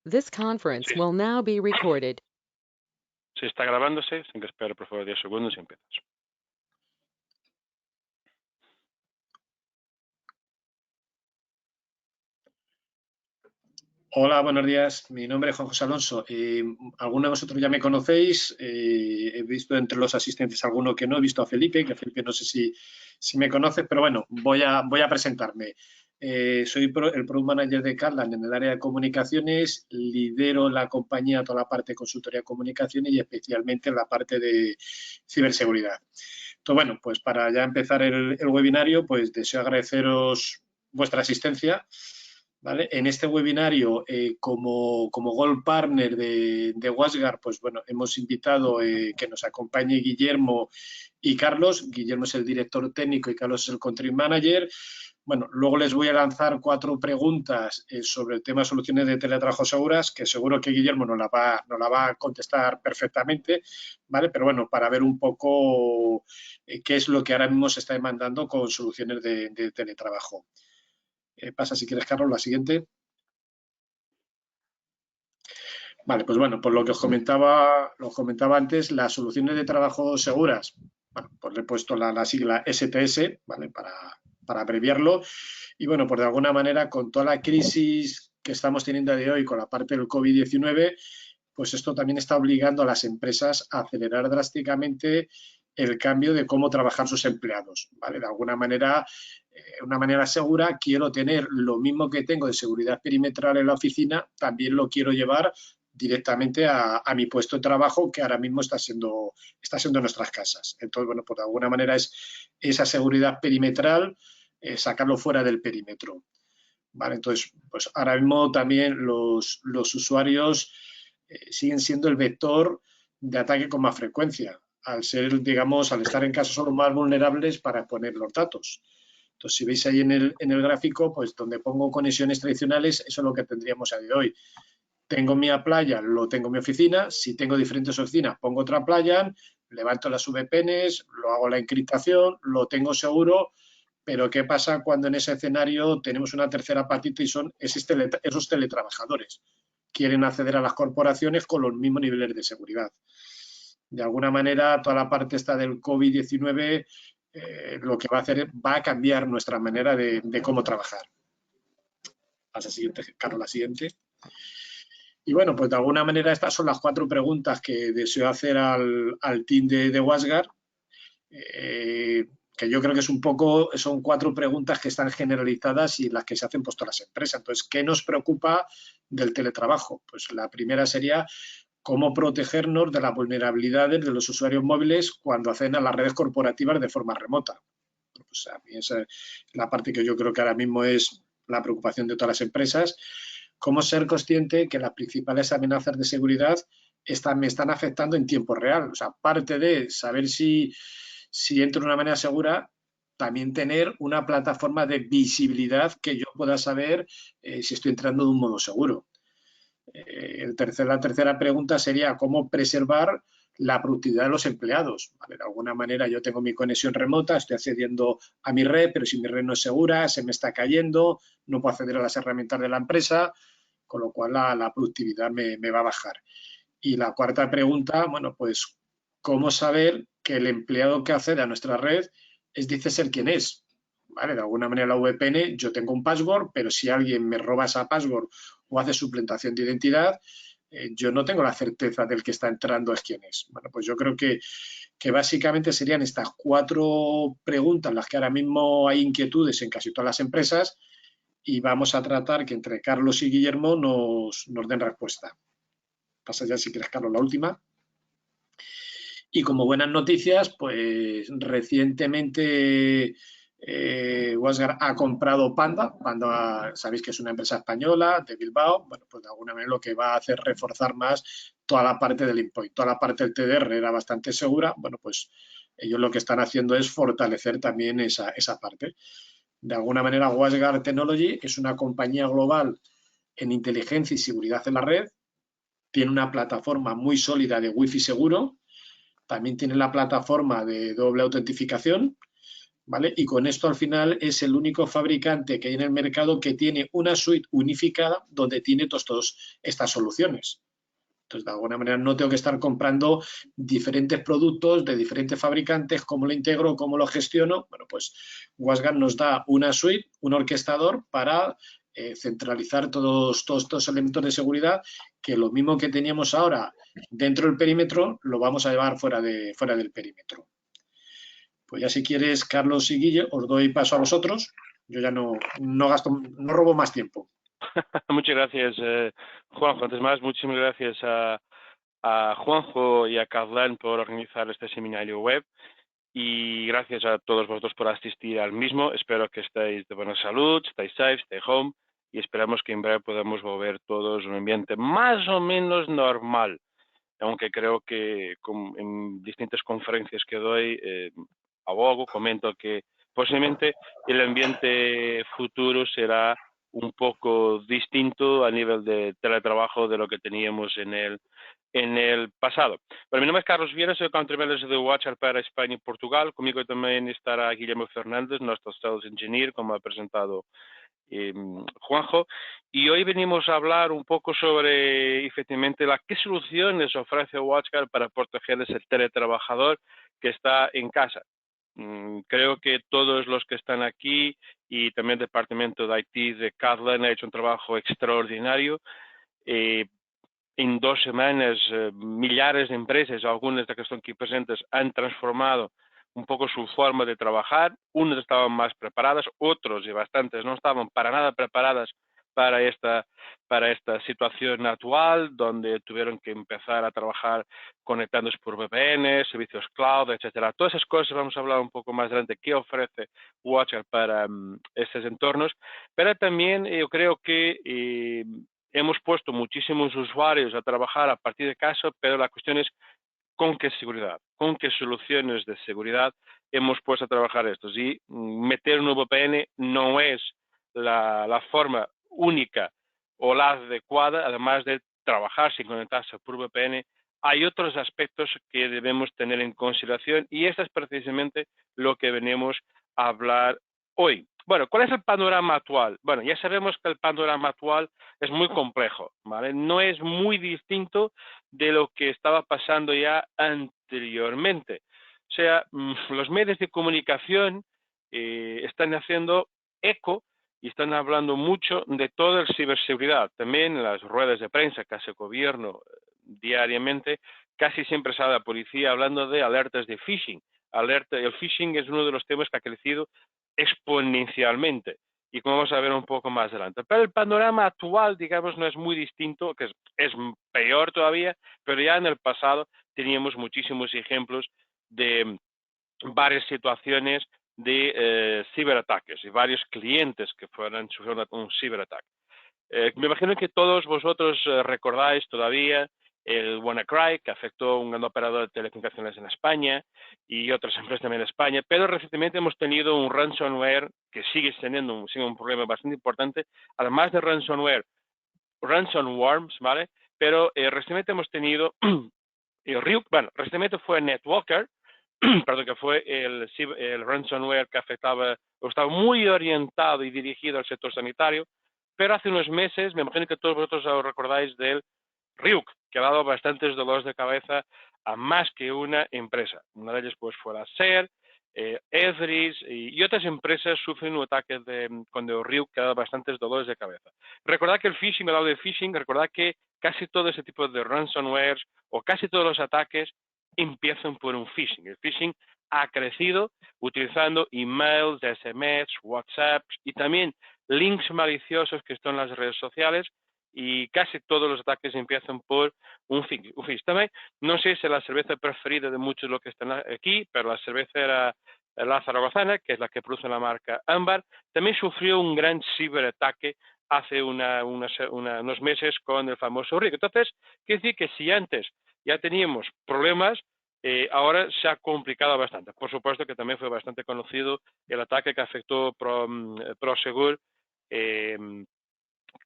This conference Sí, will now be recorded. sí está grabándose, sin que espere por favor 10 segundos y empiezas. Hola, buenos días. Mi nombre es Juan José Alonso. Algunos de vosotros ya me conocéis. He visto entre los asistentes alguno que no. He visto a Felipe, que Felipe no sé si me conoce, pero bueno, voy a presentarme. Soy el Product Manager de Carland en el área de comunicaciones. Lidero la compañía, toda la parte de consultoría de comunicaciones y especialmente en la parte de ciberseguridad. Entonces, bueno, pues para ya empezar el webinario, pues deseo agradeceros vuestra asistencia. ¿Vale? En este webinario, como Gold Partner de WatchGuard, pues bueno, hemos invitado que nos acompañe Guillermo y Carlos. Guillermo es el director técnico y Carlos es el Country Manager. Bueno, luego les voy a lanzar 4 preguntas sobre el tema de soluciones de teletrabajo seguras, que seguro que Guillermo nos la va a contestar perfectamente, ¿vale? Pero bueno, para ver un poco qué es lo que ahora mismo se está demandando con soluciones de teletrabajo. Pasa, si quieres, Carlos, la siguiente. Vale, pues bueno, por lo que os comentaba antes, las soluciones de trabajo seguras, bueno, pues le he puesto la sigla STS, ¿vale? Para abreviarlo. Y bueno, pues de alguna manera, con toda la crisis que estamos teniendo a día de hoy con la parte del COVID-19, pues esto también está obligando a las empresas a acelerar drásticamente el cambio de cómo trabajar sus empleados, ¿vale? De alguna manera, una manera segura, quiero tener lo mismo que tengo de seguridad perimetral en la oficina, también lo quiero llevar directamente a mi puesto de trabajo, que ahora mismo está siendo nuestras casas. Entonces, bueno, pues de alguna manera es esa seguridad perimetral, sacarlo fuera del perímetro. ¿Vale? Entonces, pues ahora mismo también los usuarios siguen siendo el vector de ataque con más frecuencia, al ser, digamos, al estar en casa son los más vulnerables para poner los datos. Entonces, si veis ahí en el gráfico, pues donde pongo conexiones tradicionales, eso es lo que tendríamos a día de hoy. Tengo mi playa, lo tengo en mi oficina. Si tengo diferentes oficinas, pongo otra playa, levanto las VPNs, lo hago la encriptación, lo tengo seguro. Pero ¿qué pasa cuando en ese escenario tenemos una tercera patita y son esos teletrabajadores? Quieren acceder a las corporaciones con los mismos niveles de seguridad. De alguna manera, toda la parte esta del COVID-19 lo que va a hacer va a cambiar nuestra manera de cómo trabajar. Pasa siguiente, Carlos, la siguiente. Y bueno, pues de alguna manera estas son las 4 preguntas que deseo hacer al team de WatchGuard. Que yo creo que son 4 preguntas que están generalizadas y las que se hacen pues todas las empresas. Entonces, ¿qué nos preocupa del teletrabajo? Pues la primera sería cómo protegernos de las vulnerabilidades de los usuarios móviles cuando acceden a las redes corporativas de forma remota. Pues a mí esa es la parte que yo creo que ahora mismo es la preocupación de todas las empresas. Cómo ser consciente que las principales amenazas de seguridad me están afectando en tiempo real. O sea, aparte de saber si entro de una manera segura, también tener una plataforma de visibilidad que yo pueda saber si estoy entrando de un modo seguro. La tercera pregunta sería cómo preservar la productividad de los empleados. ¿Vale? De alguna manera yo tengo mi conexión remota, estoy accediendo a mi red, pero si mi red no es segura, se me está cayendo, no puedo acceder a las herramientas de la empresa, con lo cual la productividad me va a bajar. Y la cuarta pregunta, bueno, pues cómo saber que el empleado que accede a nuestra red dice ser quien es. ¿Vale? De alguna manera la VPN, yo tengo un password, pero si alguien me roba esa password o hace suplantación de identidad, yo no tengo la certeza del que está entrando es quién es. Bueno, pues yo creo que básicamente serían estas 4 preguntas las que ahora mismo hay inquietudes en casi todas las empresas y vamos a tratar que entre Carlos y Guillermo nos den respuesta. Pasa ya, si quieres, Carlos, la última. Y como buenas noticias, pues recientemente WatchGuard ha comprado Panda. Panda, sabéis que es una empresa española de Bilbao. Bueno, pues de alguna manera lo que va a hacer es reforzar más toda la parte del endpoint. Toda la parte del TDR era bastante segura. Bueno, pues ellos lo que están haciendo es fortalecer también esa parte. De alguna manera, WatchGuard Technology es una compañía global en inteligencia y seguridad en la red. Tiene una plataforma muy sólida de Wi-Fi seguro. También tiene la plataforma de doble autentificación, ¿vale? Y con esto al final es el único fabricante que hay en el mercado que tiene una suite unificada donde tiene todas estas soluciones. Entonces, de alguna manera no tengo que estar comprando diferentes productos de diferentes fabricantes, cómo lo integro, cómo lo gestiono. Bueno, pues WashGuard nos da una suite, un orquestador para centralizar todos estos elementos de seguridad, que lo mismo que teníamos ahora dentro del perímetro, lo vamos a llevar fuera del perímetro. Pues ya si quieres, Carlos y Guille, os doy paso a vosotros. Yo ya no robo más tiempo. Muchas gracias, Juanjo. Antes más, muchísimas gracias a Juanjo y a Carlán por organizar este seminario web y gracias a todos vosotros por asistir al mismo. Espero que estéis de buena salud, estéis safe, stay home y esperamos que en breve podamos volver todos a un ambiente más o menos normal. Aunque creo que en distintas conferencias que doy, comento que posiblemente el ambiente futuro será un poco distinto a nivel de teletrabajo de lo que teníamos en el pasado. Bueno, mi nombre es Carlos Viera, soy Country Manager de WatchGuard para España y Portugal. Conmigo también estará Guillermo Fernández, nuestro Sales Engineer, como ha presentado Juanjo, y hoy venimos a hablar un poco sobre efectivamente qué soluciones ofrece WatchGuard para proteger ese teletrabajador que está en casa. Creo que todos los que están aquí y también el departamento de IT de Carlin ha hecho un trabajo extraordinario. En 2 semanas, millares de empresas, algunas de las que están aquí presentes, han transformado un poco su forma de trabajar. Unas estaban más preparadas, otros y bastantes no estaban para nada preparadas para esta situación actual, donde tuvieron que empezar a trabajar conectándose por VPN, servicios cloud, etcétera. Todas esas cosas vamos a hablar un poco más adelante qué ofrece WatchGuard para estos entornos, pero también yo creo que hemos puesto muchísimos usuarios a trabajar a partir de casa, pero la cuestión es con qué seguridad, con qué soluciones de seguridad hemos puesto a trabajar estos. Y meter un VPN no es la forma única o la adecuada, además de trabajar sin conectarse por VPN. Hay otros aspectos que debemos tener en consideración y esto es precisamente lo que venimos a hablar hoy. Bueno, ¿cuál es el panorama actual? Bueno, ya sabemos que el panorama actual es muy complejo, ¿vale? No es muy distinto de lo que estaba pasando ya anteriormente. O sea, los medios de comunicación están haciendo eco y están hablando mucho de toda la ciberseguridad. También en las ruedas de prensa que hace el gobierno diariamente, casi siempre sale la policía hablando de alertas de phishing. El phishing es uno de los temas que ha crecido exponencialmente y como vamos a ver un poco más adelante. Pero el panorama actual, digamos, no es muy distinto, que es peor todavía, pero ya en el pasado teníamos muchísimos ejemplos de varias situaciones de ciberataques y varios clientes que sufrieron un ciberataque. Me imagino que todos vosotros recordáis todavía el WannaCry, que afectó a un gran operador de telecomunicaciones en España y otras empresas también en España, pero recientemente hemos tenido un ransomware que sigue teniendo un problema bastante importante, además de ransomworms, ¿vale? Pero recientemente hemos tenido Ryuk, bueno, recientemente fue NetWalker, perdón, que fue el ransomware que afectaba, o estaba muy orientado y dirigido al sector sanitario, pero hace unos meses, me imagino que todos vosotros os recordáis del Ryuk, que ha dado bastantes dolores de cabeza a más que una empresa. Una de ellas pues fue la SER, Everis y otras empresas sufren un ataque con el Ryuk que ha dado bastantes dolores de cabeza. Recordad que el phishing, al lado de phishing, recordad que casi todo ese tipo de ransomwares o casi todos los ataques empiezan por un phishing. El phishing ha crecido utilizando emails, SMS, WhatsApp y también links maliciosos que están en las redes sociales y casi todos los ataques empiezan por un phishing. También, no sé si es la cerveza preferida de muchos de los que están aquí, pero la cerveza era la zaragozana, que es la que produce la marca Ámbar, también sufrió un gran ciberataque hace unos meses con el famoso Ryuk. Entonces, quiere decir que si antes ya teníamos problemas, ahora se ha complicado bastante. Por supuesto que también fue bastante conocido el ataque que afectó Prosegur,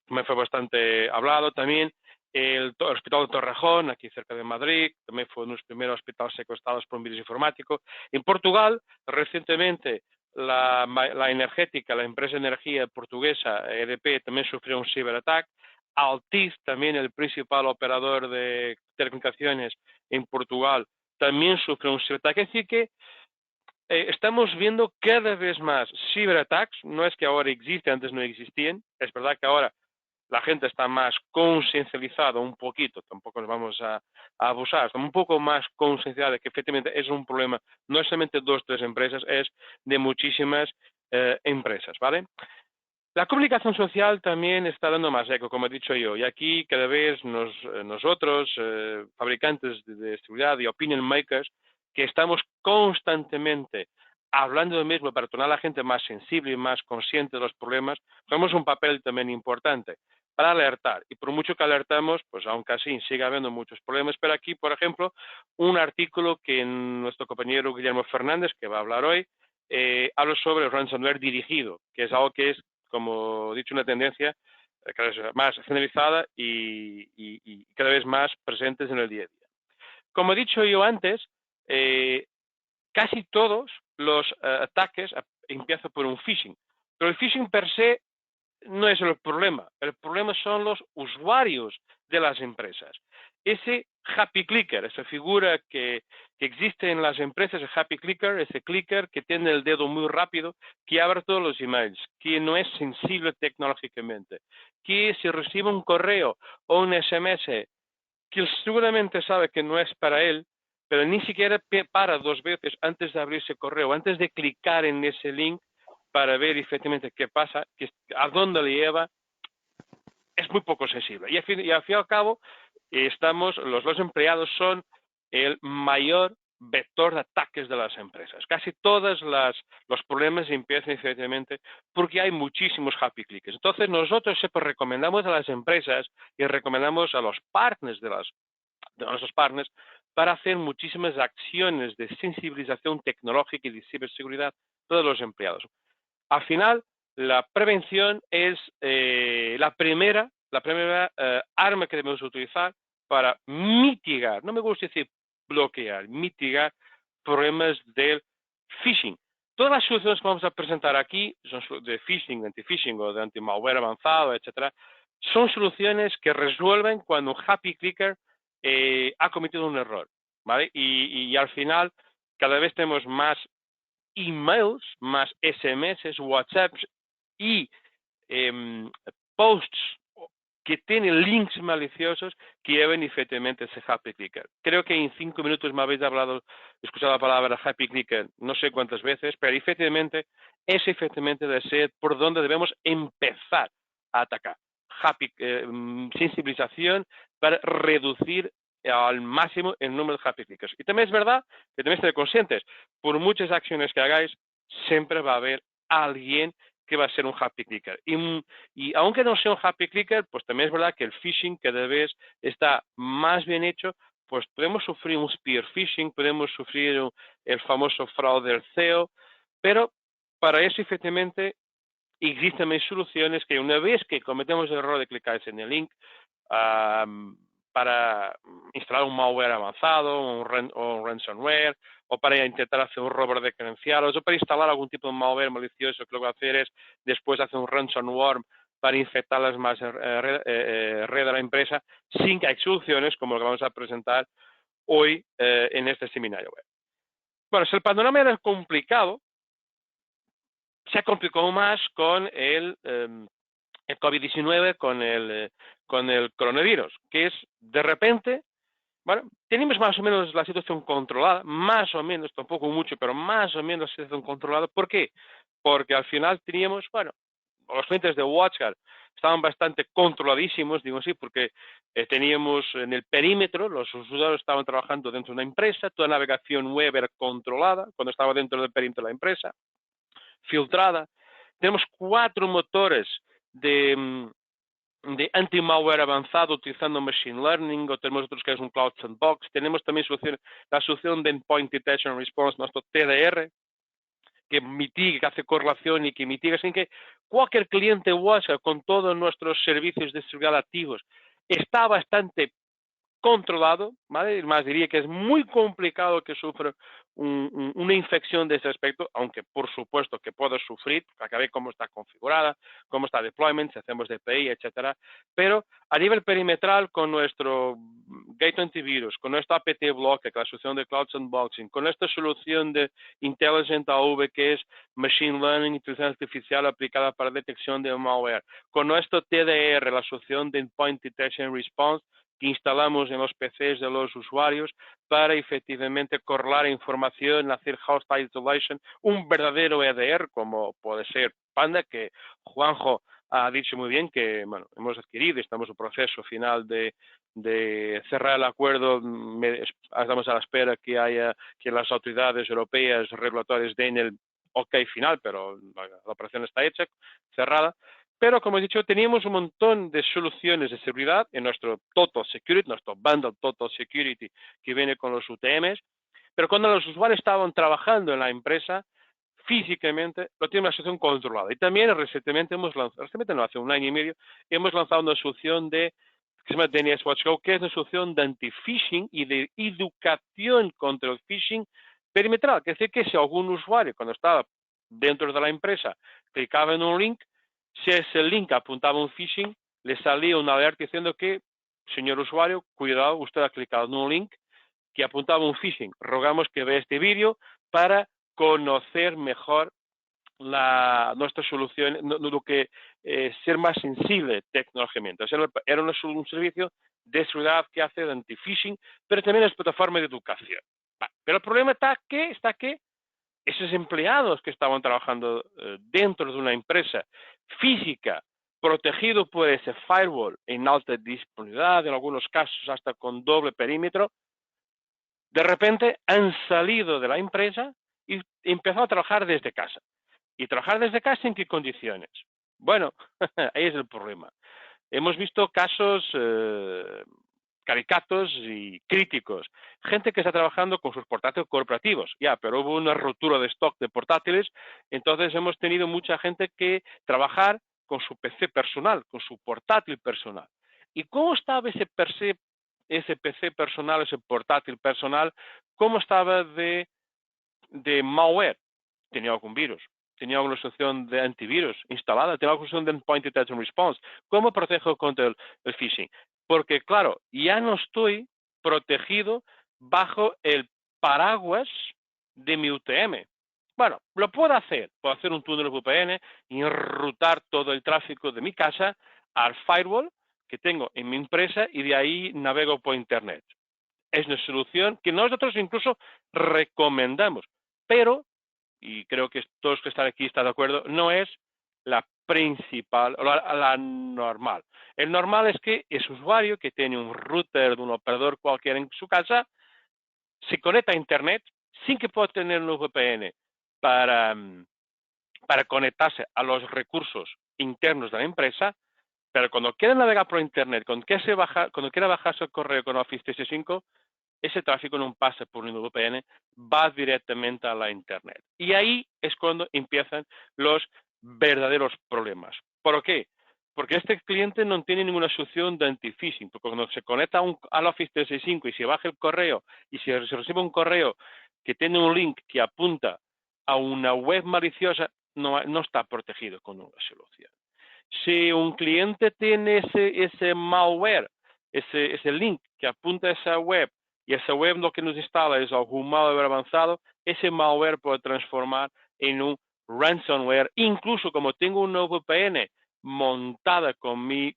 me fue bastante hablado también. El Hospital de Torrejón, aquí cerca de Madrid, también fue uno de los primeros hospitales secuestrados por un virus informático. En Portugal, recientemente la energética, la empresa de energía portuguesa, EDP, también sufrió un ciberataque. Altiz, también el principal operador de telecomunicaciones en Portugal, también sufrió un ciberataque. Es decir que estamos viendo cada vez más ciberataques. No es que ahora existe, antes no existían. Es verdad que ahora la gente está más conciencializada un poquito, tampoco nos vamos a abusar, está un poco más concienciada de que efectivamente es un problema, no es solamente 2 o 3 empresas, es de muchísimas empresas, ¿vale? La comunicación social también está dando más eco, como he dicho yo, y aquí cada vez nosotros, fabricantes de seguridad y opinion makers, que estamos constantemente hablando de mismo para tornar a la gente más sensible y más consciente de los problemas, tenemos un papel también importante para alertar. Y por mucho que alertamos, pues aunque así sigue habiendo muchos problemas. Pero aquí, por ejemplo, un artículo que nuestro compañero Guillermo Fernández, que va a hablar hoy, habla sobre el ransomware dirigido, que es algo que es, como he dicho, una tendencia cada vez más generalizada y cada vez más presentes en el día a día. Como he dicho yo antes, casi todos los ataques empiezan por un phishing, pero el phishing per se no es el problema son los usuarios de las empresas. Ese happy clicker, esa figura que existe en las empresas, el happy clicker, ese clicker que tiene el dedo muy rápido, que abre todos los emails, que no es sensible tecnológicamente, que si recibe un correo o un SMS, que seguramente sabe que no es para él, pero ni siquiera para 2 veces antes de abrir ese correo, antes de clicar en ese link para ver efectivamente qué pasa, a dónde le lleva, es muy poco sensible. Y al fin y al cabo, los empleados son el mayor vector de ataques de las empresas. Casi todos los problemas empiezan efectivamente porque hay muchísimos happy clickers. Entonces nosotros siempre recomendamos a las empresas y recomendamos a los partners de nuestros partners para hacer muchísimas acciones de sensibilización tecnológica y de ciberseguridad de todos los empleados. Al final, la prevención es la primera arma que debemos utilizar para mitigar, no me gusta decir bloquear, mitigar problemas del phishing. Todas las soluciones que vamos a presentar aquí son de phishing, de anti-phishing o de anti-malware avanzado, etcétera. Son soluciones que resuelven cuando un happy clicker ha cometido un error, ¿vale? Y al final, cada vez tenemos más emails, más SMS, WhatsApps y posts que tienen links maliciosos que lleven efectivamente ese happy clicker. Creo que en 5 minutos me habéis escuchado la palabra happy clicker no sé cuántas veces, pero efectivamente es efectivamente de ser por donde debemos empezar a atacar. Sensibilización para reducir al máximo el número de happy clickers. Y también es verdad que también estar conscientes, por muchas acciones que hagáis, siempre va a haber alguien que va a ser un happy clicker. Y aunque no sea un happy clicker, pues también es verdad que el phishing cada vez está más bien hecho, pues podemos sufrir un spear phishing, podemos sufrir el famoso fraude del CEO, pero para eso efectivamente existen también soluciones que una vez que cometemos el error de clicar en el link, para instalar un malware avanzado, un ransomware, o para intentar hacer un robo de credenciales, o para instalar algún tipo de malware malicioso, que lo que va a hacer es después hacer un ransomware para infectar las más red de la empresa, sin que hay soluciones como lo que vamos a presentar hoy en este seminario web. Bueno, si el panorama era complicado, se complicó más con el COVID-19, con el coronavirus, que es de repente, bueno, tenemos más o menos la situación controlada, más o menos, tampoco mucho, pero más o menos la situación controlada. ¿Por qué? Porque al final teníamos, bueno, los clientes de WatchGuard estaban bastante controladísimos, digo así, porque teníamos en el perímetro, los usuarios estaban trabajando dentro de una empresa, toda navegación web era controlada cuando estaba dentro del perímetro de la empresa, filtrada. Tenemos 4 motores de anti-malware avanzado utilizando machine learning, o tenemos otros que es un cloud sandbox. Tenemos también la solución de Endpoint Detection and Response, nuestro TDR, que mitiga, que hace correlación y que mitiga, sin que cualquier cliente WhatsApp con todos nuestros servicios de seguridad activos está bastante controlado, ¿vale? Más diría que es muy complicado que sufra una infección de ese aspecto, aunque por supuesto que puedo sufrir, hay que ver cómo está configurada, cómo está deployment, si hacemos DPI, etcétera. Pero a nivel perimetral, con nuestro Gateway Antivirus, con nuestro APT Blocker, que es la solución de Cloud Sandboxing, con esta solución de Intelligent AV, que es Machine Learning, inteligencia artificial aplicada para detección de malware, con nuestro TDR, la solución de Endpoint Detection and Response, que instalamos en los PCs de los usuarios para efectivamente correlar información, hacer hostile isolation, un verdadero EDR, como puede ser Panda, que Juanjo ha dicho muy bien que bueno, hemos adquirido, estamos en un proceso final de cerrar el acuerdo, estamos a la espera que las autoridades europeas regulatorias den el ok final, pero la operación está hecha, cerrada. Pero, como he dicho, teníamos un montón de soluciones de seguridad en nuestro Total Security, nuestro bundle Total Security, que viene con los UTMs. Pero cuando los usuarios estaban trabajando en la empresa, físicamente lo tienen una solución controlada. Y también recientemente no, hace un año y medio, hemos lanzado una solución que se llama DNS Watch Go, que es una solución de anti-phishing y de educación contra el phishing perimetral. Es decir, que si algún usuario, cuando estaba dentro de la empresa, clicaba en un link, si ese link apuntaba a un phishing, le salía una alerta diciendo que, señor usuario, cuidado, usted ha clicado en un link que apuntaba a un phishing. Rogamos que vea este vídeo para conocer mejor nuestra solución, lo que ser más sensible tecnológicamente. O sea, era un servicio de seguridad que hace de anti-phishing, pero también es plataforma de educación. Pero el problema está que esos empleados que estaban trabajando dentro de una empresa física, protegido por ese firewall en alta disponibilidad, en algunos casos hasta con doble perímetro, de repente han salido de la empresa y empezaron a trabajar desde casa. ¿Y trabajar desde casa en qué condiciones? Bueno, ahí es el problema. Hemos visto casos caricatos y críticos. Gente que está trabajando con sus portátiles corporativos, pero hubo una rotura de stock de portátiles, entonces hemos tenido mucha gente que trabajar con su PC personal, con su portátil personal. ¿Y cómo estaba ese PC personal, ese portátil personal? ¿Cómo estaba de malware? Tenía algún virus, tenía alguna solución de antivirus instalada, tenía alguna solución de Endpoint Detection Response. ¿Cómo protejo contra el phishing? Porque, claro, ya no estoy protegido bajo el paraguas de mi UTM. Bueno, lo puedo hacer un túnel VPN y enrutar todo el tráfico de mi casa al firewall que tengo en mi empresa y de ahí navego por Internet. Es una solución que nosotros incluso recomendamos, pero, y creo que todos los que están aquí están de acuerdo, no es la principal, la normal. El normal es que ese usuario que tiene un router de un operador cualquiera en su casa se conecta a Internet sin que pueda tener un VPN para conectarse a los recursos internos de la empresa, pero cuando quiera navegar por Internet, cuando quiera bajarse el correo con Office 365, ese tráfico no pasa por un VPN, va directamente a la Internet. Y ahí es cuando empiezan los verdaderos problemas. ¿Por qué? Porque este cliente no tiene ninguna solución de anti-phishing, porque cuando se conecta al Office 365 y se baja el correo y se recibe un correo que tiene un link que apunta a una web maliciosa, no está protegido con una solución. Si un cliente tiene ese malware, ese link que apunta a esa web, y esa web lo que nos instala es algún malware avanzado, ese malware puede transformar en un ransomware. Incluso como tengo una VPN montada con mi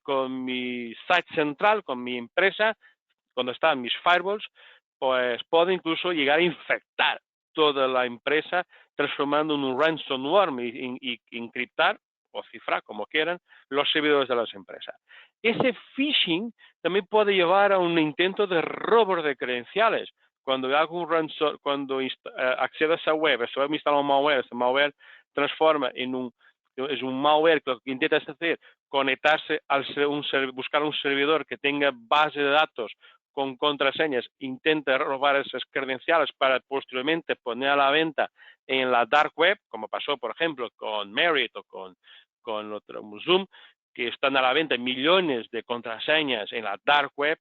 site central, con mi empresa, cuando están mis firewalls, pues puede incluso llegar a infectar toda la empresa, transformando en un ransomware y encriptar o cifrar, como quieran, los servidores de las empresas. Ese phishing también puede llevar a un intento de robo de credenciales. Cuando accedo a esa web me instala un malware, ese malware transforma es un malware que lo que intenta hacer conectarse buscar un servidor que tenga base de datos con contraseñas, intenta robar esas credenciales para posteriormente poner a la venta en la dark web, como pasó, por ejemplo, con Merit o con otro Zoom, que están a la venta millones de contraseñas en la dark web.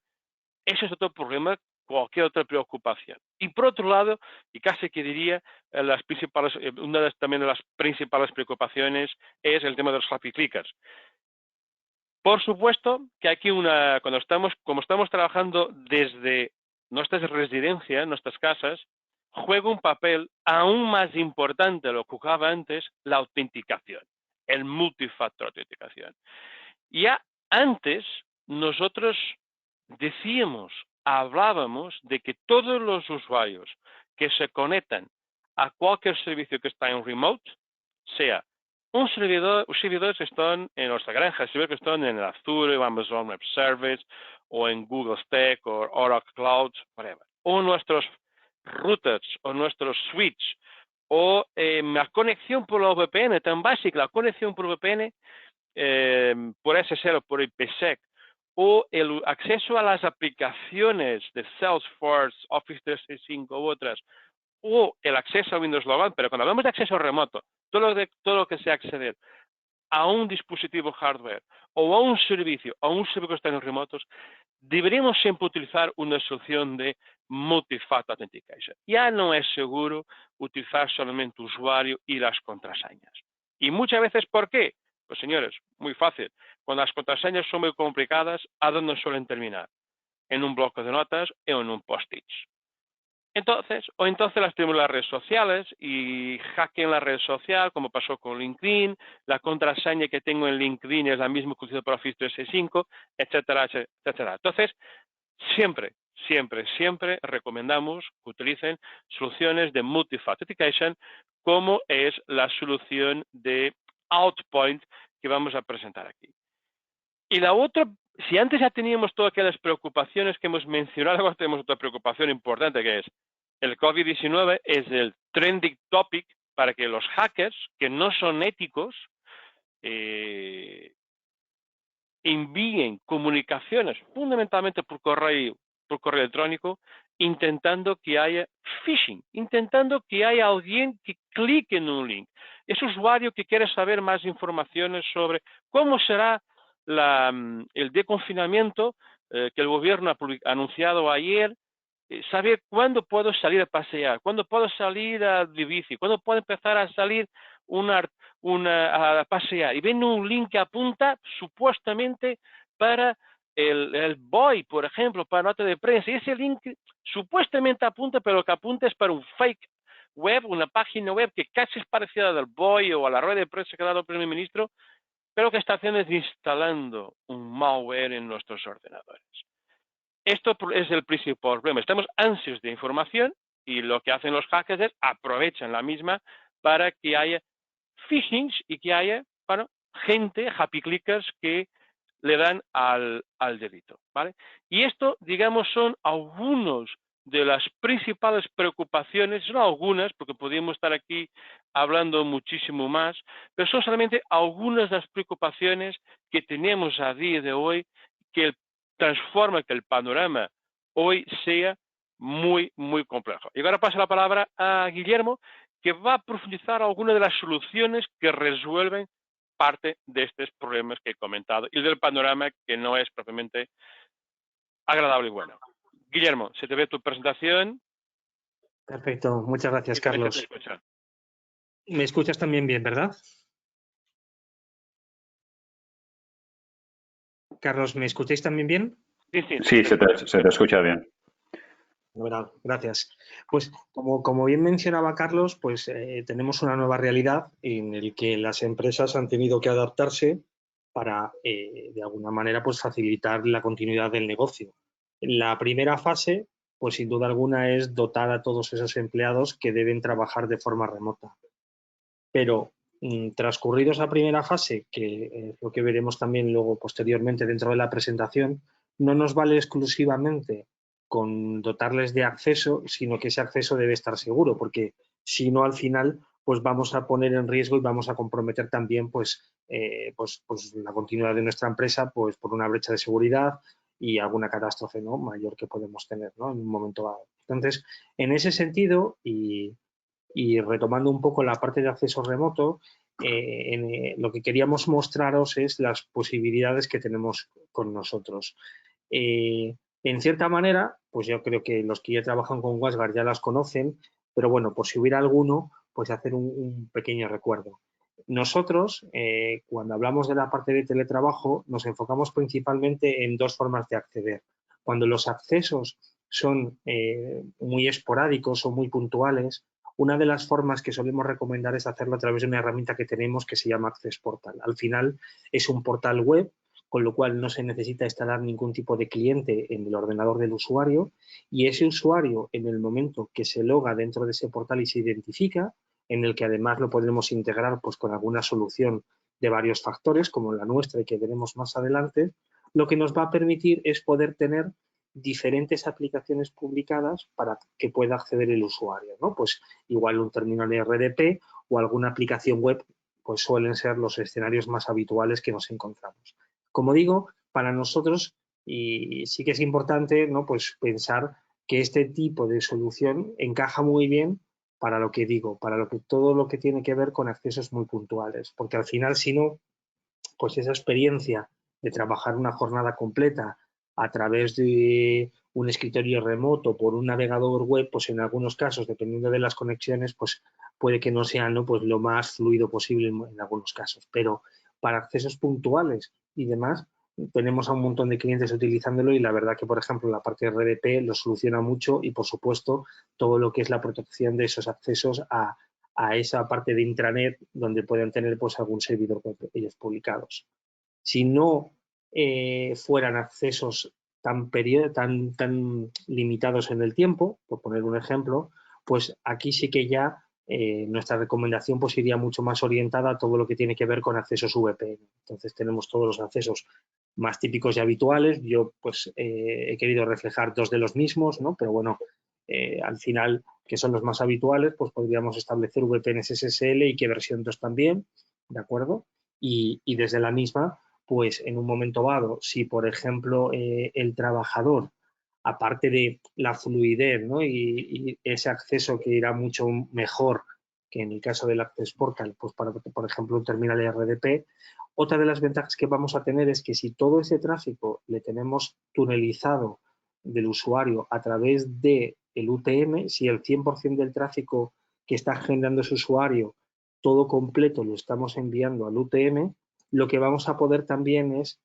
Ese es otro problema cualquier otra preocupación. Y por otro lado, y casi que diría, también de las principales preocupaciones es el tema de los happy clickers. Por supuesto que aquí como estamos trabajando desde nuestras residencias, nuestras casas, juega un papel aún más importante de lo que jugaba antes, la autenticación, el multifactor autenticación. Ya antes nosotros hablábamos de que todos los usuarios que se conectan a cualquier servicio que está en remote, sea los servidores que están en nuestra granja, servidores que están en el Azure o Amazon Web Service o en Google Stack o Oracle Cloud, whatever, o nuestros routers o nuestros switch o la conexión por la VPN, tan básica, la conexión por VPN por SSL o por IPsec, o el acceso a las aplicaciones de Salesforce, Office 365 u otras, o el acceso a Windows Logout, pero cuando hablamos de acceso remoto, todo lo que sea acceder a un dispositivo hardware o a un servicio que está en remotos, deberíamos siempre utilizar una solución de multi-factor authentication. Ya no es seguro utilizar solamente usuario y las contraseñas. Y muchas veces, ¿por qué? Pues señores, muy fácil. Cuando las contraseñas son muy complicadas, ¿a dónde suelen terminar? En un bloque de notas o en un post-it. Entonces las tenemos las redes sociales y hackeen la red social, como pasó con LinkedIn, la contraseña que tengo en LinkedIn es la misma que utilizo para Office 365, etcétera, etcétera. Entonces, siempre recomendamos que utilicen soluciones de multi-factor authentication, como es la solución de Outpoint que vamos a presentar aquí. Y la otra, si antes ya teníamos todas aquellas preocupaciones que hemos mencionado, ahora tenemos otra preocupación importante, que es el COVID-19 es el trending topic para que los hackers, que no son éticos, envíen comunicaciones fundamentalmente por correo electrónico, intentando que haya phishing, intentando que haya alguien que clique en un link. Ese usuario que quiere saber más informaciones sobre cómo será el desconfinamiento que el gobierno ha anunciado ayer, saber cuándo puedo salir a pasear, cuándo puedo salir de bici, cuándo puedo empezar a salir a pasear. Y ven un link que apunta supuestamente para el BOE, por ejemplo, para nota de prensa. Y ese link supuestamente apunta, pero lo que apunta es para un fake web, una página web que casi es parecida al BOE o a la rueda de prensa que ha dado el primer ministro, pero lo que está haciendo es instalando un malware en nuestros ordenadores. Esto es el principal problema. Estamos ansiosos de información y lo que hacen los hackers es aprovechan la misma para que haya phishings y que haya, gente, happy clickers, que le dan al delito, ¿vale? Y esto, digamos, son algunos de las principales preocupaciones, son algunas, porque podríamos estar aquí hablando muchísimo más, pero son solamente algunas de las preocupaciones que tenemos a día de hoy, que transforma que el panorama hoy sea muy, muy complejo. Y ahora paso la palabra a Guillermo, que va a profundizar algunas de las soluciones que resuelven parte de estos problemas que he comentado y del panorama que no es propiamente agradable y bueno. Guillermo, se te ve tu presentación. Perfecto, muchas gracias, Carlos. ¿Me escuchas también bien, verdad? Carlos, ¿me escucháis también bien? Sí, se te escucha bien. Bueno, gracias. Pues como bien mencionaba Carlos, pues tenemos una nueva realidad en la que las empresas han tenido que adaptarse para, de alguna manera, pues facilitar la continuidad del negocio. La primera fase, pues sin duda alguna, es dotar a todos esos empleados que deben trabajar de forma remota. Pero transcurrido esa primera fase, que es lo que veremos también luego posteriormente dentro de la presentación, no nos vale exclusivamente con dotarles de acceso, sino que ese acceso debe estar seguro, porque si no, al final, pues vamos a poner en riesgo y vamos a comprometer también pues la continuidad de nuestra empresa, pues por una brecha de seguridad y alguna catástrofe, ¿no?, mayor que podemos tener, ¿no?, en un momento dado. Entonces, en ese sentido, y retomando un poco la parte de acceso remoto, lo que queríamos mostraros es las posibilidades que tenemos con nosotros. En cierta manera, pues yo creo que los que ya trabajan con WatchGuard ya las conocen, pero bueno, por si hubiera alguno, pues hacer un pequeño recuerdo. Nosotros, cuando hablamos de la parte de teletrabajo, nos enfocamos principalmente en dos formas de acceder. Cuando los accesos son muy esporádicos o muy puntuales, una de las formas que solemos recomendar es hacerlo a través de una herramienta que tenemos que se llama Access Portal. Al final es un portal web, con lo cual no se necesita instalar ningún tipo de cliente en el ordenador del usuario, y ese usuario, en el momento que se loga dentro de ese portal y se identifica, en el que además lo podremos integrar pues, con alguna solución de varios factores, como la nuestra y que veremos más adelante, lo que nos va a permitir es poder tener diferentes aplicaciones publicadas para que pueda acceder el usuario, ¿no? Pues igual un terminal de RDP o alguna aplicación web, pues suelen ser los escenarios más habituales que nos encontramos. Como digo, para nosotros, y sí que es importante, ¿no? Pues pensar que este tipo de solución encaja muy bien para lo que digo, para lo que todo lo que tiene que ver con accesos muy puntuales, porque al final, si no, pues esa experiencia de trabajar una jornada completa a través de un escritorio remoto por un navegador web, pues en algunos casos, dependiendo de las conexiones, pues puede que no sea, ¿no? Pues lo más fluido posible en algunos casos. Pero para accesos puntuales y demás, tenemos a un montón de clientes utilizándolo y la verdad que, por ejemplo, la parte de RDP lo soluciona mucho y, por supuesto, todo lo que es la protección de esos accesos a esa parte de intranet donde pueden tener pues algún servidor web ellos publicados. Si no fueran accesos tan limitados en el tiempo, por poner un ejemplo, pues aquí sí que ya nuestra recomendación pues iría mucho más orientada a todo lo que tiene que ver con accesos VPN. Entonces tenemos todos los accesos más típicos y habituales. Yo pues he querido reflejar dos de los mismos, ¿no? Pero bueno, al final, que son los más habituales, pues podríamos establecer VPNs SSL y qué versión 2 también, ¿de acuerdo? Y desde la misma, pues en un momento dado, si por ejemplo el trabajador, aparte de la fluidez, ¿no? y ese acceso que irá mucho mejor que en el caso del Access Portal, pues para, por ejemplo, un terminal de RDP, otra de las ventajas que vamos a tener es que si todo ese tráfico le tenemos tunelizado del usuario a través del UTM, si el 100% del tráfico que está generando ese usuario, todo completo lo estamos enviando al UTM, lo que vamos a poder también es